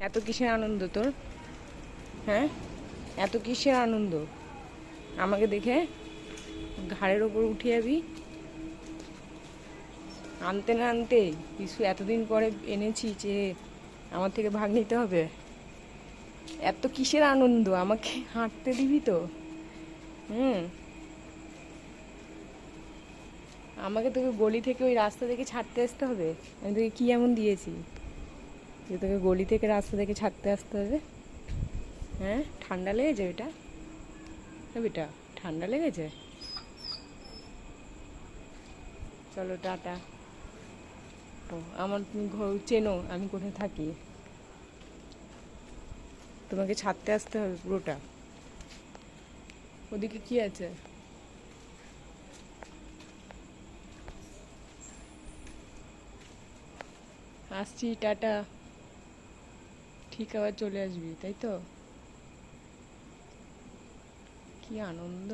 এত কিসের আনন্দ তোর? হ্যাঁ, এত কিসের আনন্দ? আমাকে দেখে ঘাড়ের ওপর উঠে যাবি? আনতে না আনতে কিছু এতদিন পরে এনেছি যে আমার থেকে ভাগ নিতে হবে? এত কিসের আনন্দ? আমাকে হাঁটতে দিবি তো? হুম। আমাকে তোকে গলি থেকে ওই রাস্তা থেকে ছাড়তে আসতে হবে? আমি তোকে কি এমন দিয়েছি যে তোকে গলি থেকে রাস্তা থেকে ছাড়তে আসতে হবে? হ্যাঁ, ঠান্ডা লেগেছে বেটা? বেটা, ঠান্ডা লেগেছে? চলো টাটা। ও, আমার তুমি ঘর চেনো আমি কোথায় থাকি? তোমাকে ছাড়তে আসতে হবে পুরোটা। ওদিকে কি আছে? আসছি, টাটা। ঠিক আবার চলে আসবি, তাই তো? কি আনন্দ!